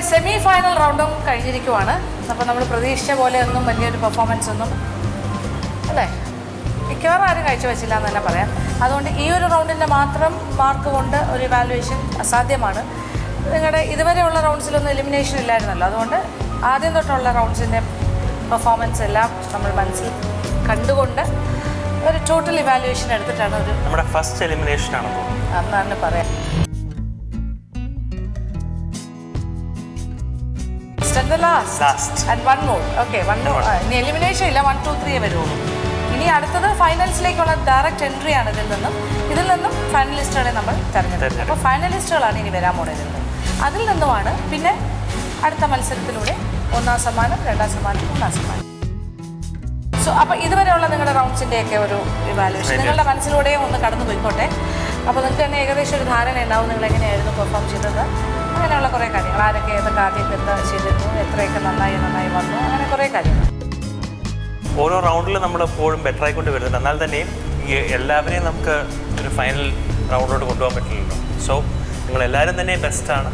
Semi final റൗണ്ടും കഴിഞ്ഞിരിക്കുവാണ്. അപ്പോൾ നമ്മൾ പ്രതീക്ഷിച്ച പോലെ ഒന്നും വലിയൊരു പെർഫോമൻസ് ഒന്നും അല്ലേ മിക്കവാറും ആരും കാഴ്ചവെച്ചില്ല എന്ന് തന്നെ പറയാം. അതുകൊണ്ട് ഈ ഒരു റൗണ്ടിൻ്റെ മാത്രം മാർക്ക് കൊണ്ട് ഒരു ഇവാലുവേഷൻ അസാധ്യമാണ്. നിങ്ങളുടെ ഇതുവരെയുള്ള റൗണ്ട്സിലൊന്നും എലിമിനേഷൻ ഇല്ലായിരുന്നല്ലോ. അതുകൊണ്ട് ആദ്യം തൊട്ടുള്ള റൗണ്ട്സിൻ്റെ പെർഫോമൻസ് എല്ലാം നമ്മൾ മനസ്സിൽ കണ്ടുകൊണ്ട് ഒരു ടോട്ടൽ ഇവാലുവേഷൻ എടുത്തിട്ടാണ് ഒരു നമ്മുടെ ഫസ്റ്റ് എലിമിനേഷൻ ആണ് അന്നാണ് പറയാം. And one more. Okay, one more. ഇനി എലിമിനേഷൻ ഇല്ല, 1, 2, 3 വരുള്ളൂ. ഇനി അടുത്തത് ഫൈനൽസിലേക്കുള്ള ഡയറക്റ്റ് എൻട്രി ആണ്. ഇതിൽ നിന്നും ഫൈനലിസ്റ്റുകളെ നമ്മൾ തിരഞ്ഞെടുക്കും. അപ്പോൾ ഫൈനലിസ്റ്റുകളാണ് ഇനി വരാൻ പോകുന്നത്. അതിൽ നിന്നുമാണ് പിന്നെ അടുത്ത മത്സരത്തിലൂടെ 1ാം സമ്മാനം, 2ാം സമ്മാനം, 3ാം സമ്മാനം. സോ അപ്പോൾ ഇതുവരെയുള്ള നിങ്ങളുടെ റൗണ്ട്സിൻ്റെയൊക്കെ ഒരു ഇവാലുവേഷൻ നിങ്ങളുടെ മനസ്സിലൂടെയും ഒന്ന് കടന്നു പോയിക്കോട്ടെ. അപ്പോൾ നിങ്ങൾക്ക് തന്നെ ഏകദേശം ഒരു ധാരണ ഉണ്ടാവും നിങ്ങൾ എങ്ങനെയായിരുന്നു പെർഫോം ചെയ്തത്. അങ്ങനെയുള്ള കുറേ കാര്യങ്ങൾ, ആരൊക്കെ ഏതൊക്കെ ആദ്യമൊക്കെ എന്താ ചെയ്തിരുന്നു, എത്രയൊക്കെ നന്നായി വന്നു, അങ്ങനെ കുറേ കാര്യങ്ങൾ. ഓരോ റൗണ്ടിലും നമ്മൾ എപ്പോഴും ബെറ്റർ ആയിക്കൊണ്ട് വരുന്നുണ്ട്. എന്നാൽ തന്നെയും ഈ എല്ലാവരെയും നമുക്ക് ഒരു ഫൈനൽ റൗണ്ടിലോട്ട് കൊണ്ടുപോകാൻ പറ്റില്ലല്ലോ. സോ നിങ്ങളെല്ലാവരും തന്നെ ബെസ്റ്റാണ്.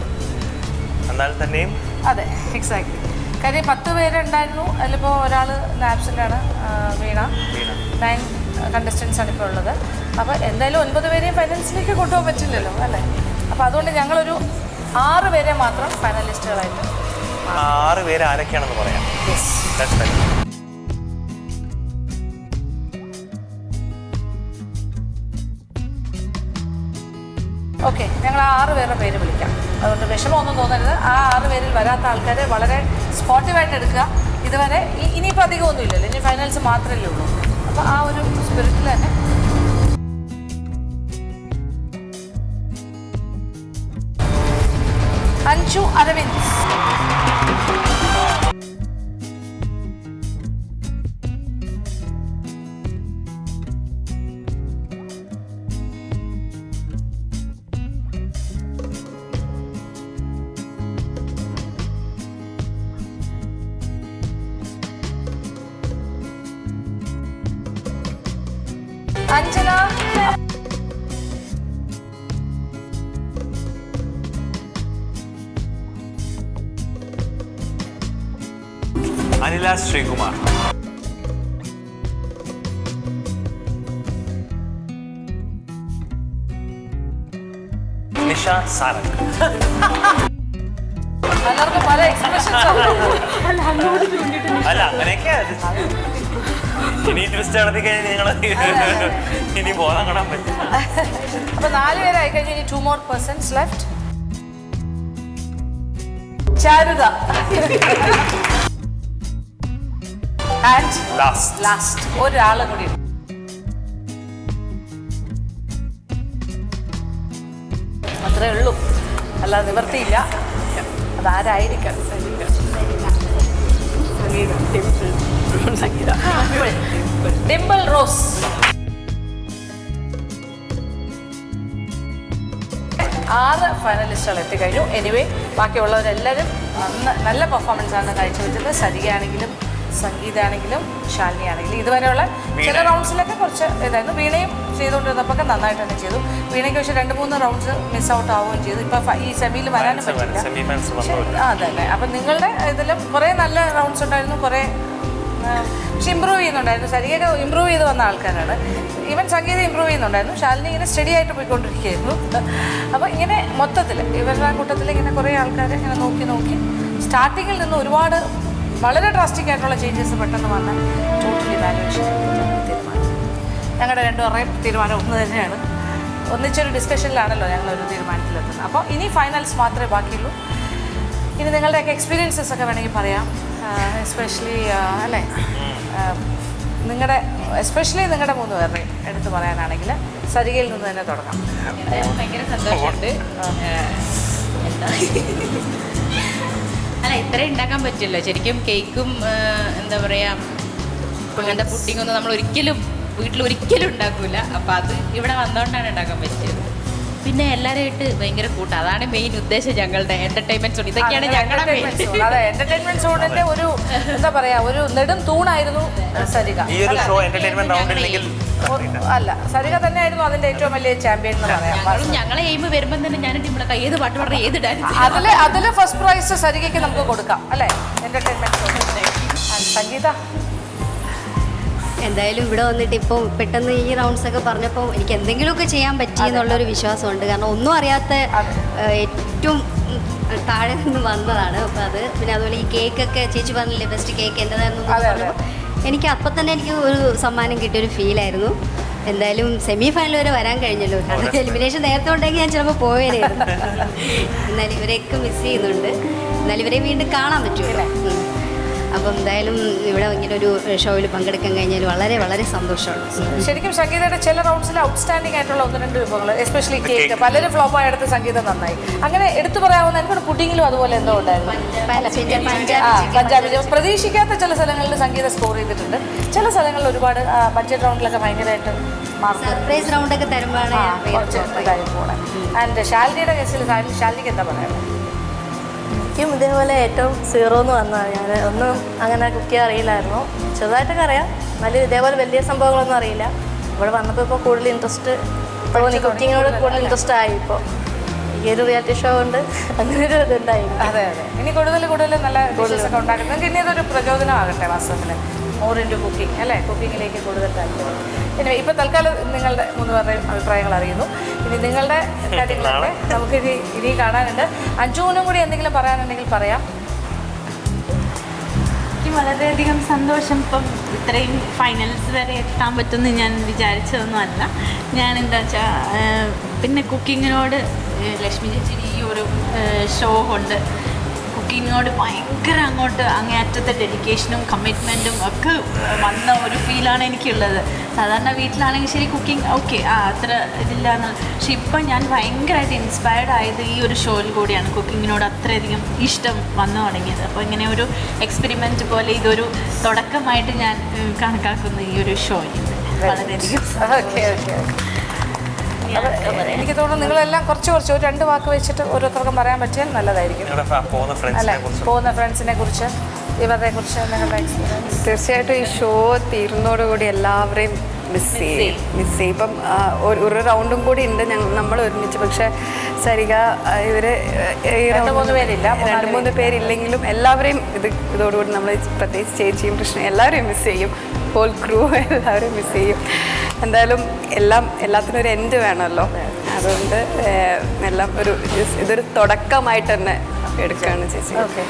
എന്നാൽ തന്നെയും അതെ, എക്സാക്ട്ലി. കാര്യം 10 പേരുണ്ടായിരുന്നു. അതിലിപ്പോൾ ഒരാൾ ആബ്സെൻ്റാണ്, വീണ. 9 കണ്ടസ്റ്റൻസ് ആണ് ഇപ്പോൾ ഉള്ളത്. അപ്പോൾ എന്തായാലും 9 പേരെയും ഫൈനൽസിലേക്ക് കൊണ്ടുപോകാൻ പറ്റില്ലല്ലോ അല്ലേ. അപ്പോൾ അതുകൊണ്ട് ഞങ്ങളൊരു 6 പേരെ മാത്രം ഫൈനലിസ്റ്റുകളായിട്ട്. 6 പേര് ആരൊക്കെയാണെന്ന് പറയാം. ഓക്കെ, ഞങ്ങൾ ആ 6 പേരുടെ പേര് വിളിക്കാം. അതുകൊണ്ട് വിഷമമൊന്നും തോന്നരുത്. ആ 6 പേരിൽ വരാത്ത ആൾക്കാരെ വളരെ സ്പോർട്ടീവായിട്ട് എടുക്കുക. ഇതുവരെ ഇനിയിപ്പോൾ അധികമൊന്നും ഇല്ലല്ലോ, ഇനി ഫൈനൽസ് മാത്രമല്ലേ ഉള്ളൂ. അപ്പോൾ ആ ഒരു സ്പിരിറ്റിൽ തന്നെ അഞ്ജു അരവിന്ദ്, അഞ്ജന, അനില ശ്രീകുമാർ, നിഷ സാരംഗ്. എല്ലാവർക്കും പല എക്സ്പ്രഷൻസ് അല്ല അങ്ങനെയൊക്കെ. ഇനി ട്വിസ്റ്റ് നടത്തി കഴിഞ്ഞാൽ നിങ്ങൾ ഇനി ബോധം കാണാൻ പറ്റും. അപ്പോൾ 4 പേരായി കഴിഞ്ഞു. ഇനി 2 more persons left. Charutha and last ഒരാളും കൂടി. അത്രേ ഉള്ളൂ, അല്ലാതെ നിവർത്തിയില്ല. അതാരായിരിക്കാം? ഡിംപിൾ റോസ്. ആറ് ഫൈനലിസ്റ്റുകൾ എത്തിക്കഴിഞ്ഞു. എനിവേ ബാക്കിയുള്ളവരെല്ലാവരും നല്ല പെർഫോമൻസാണ് കാഴ്ചവെച്ചത്. സരികയാണെങ്കിലും സംഗീതമാണെങ്കിലും ശാലിനി ആണെങ്കിലും ഇതുവരെയുള്ള ചില റൗണ്ട്സിലൊക്കെ കുറച്ച് ഇതായിരുന്നു. വീണയും ചെയ്തുകൊണ്ടിരുന്നപ്പോൾ നന്നായിട്ട് തന്നെ ചെയ്തു. വീണയ്ക്ക് പക്ഷേ 2-3 റൗണ്ട്സ് മിസ് ഔട്ട് ആവുകയും ചെയ്തു. ഇപ്പം ഈ സെമിയിൽ വരാനും പറ്റില്ല. അതന്നെ. അപ്പം നിങ്ങളുടെ ഇതിലും കുറേ നല്ല റൗണ്ട്സ് ഉണ്ടായിരുന്നു, കുറേ പക്ഷെ ഇമ്പ്രൂവ് ചെയ്യുന്നുണ്ടായിരുന്നു. സരികയൊക്കെ ഇമ്പ്രൂവ് ചെയ്ത് വന്ന ആൾക്കാരാണ്. ഈവൻ സംഗീതം ഇമ്പ്രൂവ് ചെയ്യുന്നുണ്ടായിരുന്നു. ശാലിനി ഇങ്ങനെ സ്റ്റഡി ആയിട്ട് പോയിക്കൊണ്ടിരിക്കുകയായിരുന്നു. അപ്പോൾ ഇങ്ങനെ മൊത്തത്തിൽ ഇവരുടെ കൂട്ടത്തിൽ ഇങ്ങനെ കുറേ ആൾക്കാരെ ഇങ്ങനെ നോക്കി സ്റ്റാർട്ടിങ്ങിൽ നിന്ന് ഒരുപാട് വളരെ ഡ്രാസ്റ്റിക് ആയിട്ടുള്ള ചേഞ്ചസ് പെട്ടെന്ന് വന്ന ടോട്ടൽ ഇവാലുവേഷൻ തീരുമാനം. ഞങ്ങളുടെ രണ്ടുപേരുടെയും തീരുമാനം ഒന്ന് തന്നെയാണ്. ഒന്നിച്ചൊരു ഡിസ്കഷനിലാണല്ലോ ഞങ്ങളൊരു തീരുമാനത്തിലെത്തുന്നത്. അപ്പോൾ ഇനി ഫൈനൽസ് മാത്രമേ ബാക്കിയുള്ളൂ. ഇനി നിങ്ങളുടെയൊക്കെ എക്സ്പീരിയൻസസ് ഒക്കെ വേണമെങ്കിൽ പറയാം. എസ്പെഷ്യലി അല്ലേ എസ്പെഷ്യലി നിങ്ങളുടെ 3 പേരുടെയും എടുത്ത് പറയാനാണെങ്കിൽ സരികയിൽ നിന്ന് തന്നെ തുടങ്ങാം. ഭയങ്കര സന്തോഷമുണ്ട്. എന്താ അല്ല ഇത്രയും ഉണ്ടാക്കാൻ പറ്റില്ല ശരിക്കും. കേക്കും എന്താ പറയുക അങ്ങനത്തെ പുഡിങ്ങൊന്നും നമ്മൾ വീട്ടിൽ ഒരിക്കലും ഉണ്ടാക്കൂല. അപ്പം അത് ഇവിടെ വന്നുകൊണ്ടാണ് ഉണ്ടാക്കാൻ പറ്റിയത്. പിന്നെ എല്ലാവരുമായിട്ട് ഭയങ്കര കൂട്ടം. അതാണ് മെയിൻ ഉദ്ദേശം ഞങ്ങളുടെ എന്റർടൈൻമെന്റ് സോൺ. ഇതൊക്കെയാണ് ഞങ്ങളുടെ മെയിൻ. അതെ, എന്റർടൈൻമെന്റ് സോണിന്റെ ഒരു എന്താ പറയാ, ഒരു നെടും തൂണായിരുന്നു സരിക. ഈ ഒരു ഷോ എന്റർടൈൻമെന്റ് റൗണ്ടില്ലെങ്കിൽ അല്ല, സരിക തന്നെയായിരുന്നു അതിന്റെ ഏറ്റവും വലിയ ചാമ്പ്യൻ എന്ന് പറയാം. ഞങ്ങളെ എയിം വരുമ്പോൾ തന്നെ ഞാൻ ടീമിലൊക്കെ ഏത് പാട്ട് പാടുക, ഏത് ഡാൻസ്, അതില് ഫസ്റ്റ് പ്രൈസ് സരികയ്ക്ക് നമുക്ക് കൊടുക്കാം അല്ലേ, എന്റർടൈൻമെന്റ് സോൺ. സംഗീത, എന്തായാലും ഇവിടെ വന്നിട്ട് ഇപ്പോൾ പെട്ടെന്ന് ഈ റൗണ്ട്സ് ഒക്കെ പറഞ്ഞപ്പോൾ എനിക്ക് എന്തെങ്കിലുമൊക്കെ ചെയ്യാൻ പറ്റിയെന്നുള്ളൊരു വിശ്വാസമുണ്ട്. കാരണം ഒന്നും അറിയാത്ത ഏറ്റവും താഴെ നിന്ന് വന്നതാണ്. അപ്പോൾ അത് പിന്നെ അതുപോലെ ഈ കേക്കൊക്കെ ചേച്ചി പറഞ്ഞില്ലേ ബെസ്റ്റ് കേക്ക് എൻ്റെതായിരുന്നു പറഞ്ഞപ്പോൾ എനിക്ക് അപ്പം തന്നെ എനിക്ക് ഒരു സമ്മാനം കിട്ടിയൊരു ഫീലായിരുന്നു. എന്തായാലും സെമി ഫൈനൽ വരെ വരാൻ കഴിഞ്ഞല്ലോ. കാരണം എലിമിനേഷൻ നേരത്തെ ഉണ്ടെങ്കിൽ ഞാൻ ചിലപ്പോൾ പോയേനായിരുന്നു. എന്നാലും ഇവരെയൊക്കെ മിസ് ചെയ്യുന്നുണ്ട്. എന്നാലും ഇവരെ വീണ്ടും കാണാൻ പറ്റുമല്ലേ. അപ്പം എന്തായാലും ഇവിടെ ഇങ്ങനെ ഒരു ഷോയിൽ പങ്കെടുക്കാൻ കഴിഞ്ഞാൽ വളരെ വളരെ സന്തോഷമാണ്. ശരിക്കും സംഗീതയുടെ ചില റൗണ്ട്സിൽ ഔട്ട്സ്റ്റാൻഡിംഗ് ആയിട്ടുള്ള 1-2 വിഭവങ്ങൾ, എസ്പെഷ്യലി കേക്ക്, പലരും ഫ്ലോപ്പായി എടുത്ത് സംഗീതം നന്നായി. അങ്ങനെ എടുത്തു പറയാവുന്ന എനിക്കൊരു പുഡിങ്ങിലും അതുപോലെ എന്തോ ഉണ്ടായിരുന്നു. പഞ്ചാബി പ്രതീക്ഷിക്കാത്ത ചില സ്ഥലങ്ങളിൽ സംഗീതം സ്കോർ ചെയ്തിട്ടുണ്ട്. ചില സ്ഥലങ്ങളിൽ ഒരുപാട് ബഡ്ജറ്റ് റൗണ്ടിലൊക്കെ ഭയങ്കരമായിട്ട് സർപ്രൈസ് റൗണ്ടൊക്കെ തരുമ്പോഴാണ് കുറച്ച് ഇതായി പോകണം. ആൻഡ് ശാലിനിയുടെ കേസിൽ ശാലിനിക്ക് എന്താ പറയുക? എനിക്കും ഇതേപോലെ ഏറ്റവും 0 എന്ന് വന്നതാണ്. ഞാൻ ഒന്നും അങ്ങനെ കുക്ക് ചെയ്യാൻ അറിയില്ലായിരുന്നു. ചെറുതായിട്ടൊക്കെ അറിയാം, എന്നാലും ഇതേപോലെ വലിയ സംഭവങ്ങളൊന്നും അറിയില്ല. ഇവിടെ വന്നപ്പോൾ ഇപ്പോൾ കൂടുതൽ ഇൻട്രസ്റ്റ് തോന്നി, കുക്കിങ്ങിനോട് കൂടുതൽ ഇൻട്രസ്റ്റ് ആയി. ഇപ്പോൾ ഈ ഒരു റിയാലിറ്റി ഷോ കൊണ്ട് അങ്ങനെ ഒരു ഇതുണ്ടായി. അതെ അതെ, ഇനി കൂടുതൽ നല്ല ഡിഷസൊക്കെ ഉണ്ടാക്കുന്നത് നിങ്ങൾക്ക് ഇനി അതൊരു പ്രചോദനമാകട്ടെ വാസ്തവത്തിൽ. മോർ ഇൻറ്റു കുക്കിംഗ് അല്ലേ, കുക്കിങ്ങിലേക്ക് കൂടുതൽ താല്പര്യം. പിന്നെ ഇപ്പോൾ തൽക്കാലം നിങ്ങളുടെ 3 പേരുടെയും അഭിപ്രായങ്ങൾ അറിയുന്നു. ഇനി നിങ്ങളുടെ കാര്യങ്ങളൊക്കെ നമുക്ക് ഇനി കാണാനുണ്ട്. അഞ്ജുവിനും കൂടി എന്തെങ്കിലും പറയാനുണ്ടെങ്കിൽ പറയാം. എനിക്ക് വളരെയധികം സന്തോഷം. ഇപ്പം ഇത്രയും ഫൈനൽസ് വരെ എത്താൻ പറ്റുമെന്ന് ഞാൻ വിചാരിച്ചതൊന്നും അല്ല. ഞാൻ എന്താ വെച്ചാൽ പിന്നെ കുക്കിങ്ങിനോട് ലക്ഷ്മി ചേച്ചി ഈ ഒരു ഷോ കൊണ്ട് കുക്കിങ്ങിനോട് ഭയങ്കര അങ്ങേയറ്റത്തെ ഡെഡിക്കേഷനും കമ്മിറ്റ്മെൻറ്റും ഒക്കെ വന്ന ഒരു ഫീലാണ് എനിക്കുള്ളത്. സാധാരണ വീട്ടിലാണെങ്കിൽ ശരി കുക്കിംഗ് ഓക്കെ അത്ര ഇതില്ല എന്നുള്ള, പക്ഷെ ഇപ്പം ഞാൻ ഭയങ്കരമായിട്ട് ഇൻസ്പയർഡ് ആയത് ഈ ഒരു ഷോയിൽ കൂടിയാണ്. കുക്കിങ്ങിനോട് അത്രയധികം ഇഷ്ടം വന്നു തുടങ്ങിയത്. അപ്പോൾ ഇങ്ങനെ ഒരു എക്സ്പെരിമെൻറ്റ് പോലെ ഇതൊരു തുടക്കമായിട്ട് ഞാൻ കണക്കാക്കുന്നു ഈ ഒരു ഷോയിൽ. വളരെയധികം എനിക്ക് തോന്നുന്നു നിങ്ങളെല്ലാം കുറച്ച് ഒരു 2 വാക്ക് വെച്ചിട്ട് ഓരോരുത്തർക്കും പറയാൻ പറ്റിയാൽ നല്ലതായിരിക്കും അല്ലേ. പോകുന്ന ഫ്രണ്ട്സിനെ കുറിച്ച്, ഇവരുടെ കുറിച്ച് നിങ്ങളുടെ എക്സ്പീരിയൻസ്. തീർച്ചയായിട്ടും ഈ ഷോ തീരുന്നതോടുകൂടി എല്ലാവരെയും മിസ് ചെയ്യും. ഇപ്പം ഒരു റൗണ്ടും കൂടി ഉണ്ട് നമ്മൾ ഒരുമിച്ച്. പക്ഷേ സരിക ഇവർ 2-3 പേരില്ലെങ്കിലും എല്ലാവരെയും ഇതോടുകൂടി നമ്മൾ പ്രത്യേകിച്ച് ചേച്ചിയും കൃഷ്ണയും എല്ലാവരെയും മിസ് ചെയ്യും. ഹോൾ ക്രൂ എല്ലാവരെയും മിസ് ചെയ്യും. എന്തായാലും എല്ലാത്തിനും ഒരു എൻഡ് വേണമല്ലോ. അതുകൊണ്ട് എല്ലാം ഇതൊരു തുടക്കമായിട്ട് തന്നെ എടുക്കുകയാണ് ചേച്ചി. ഓക്കെ.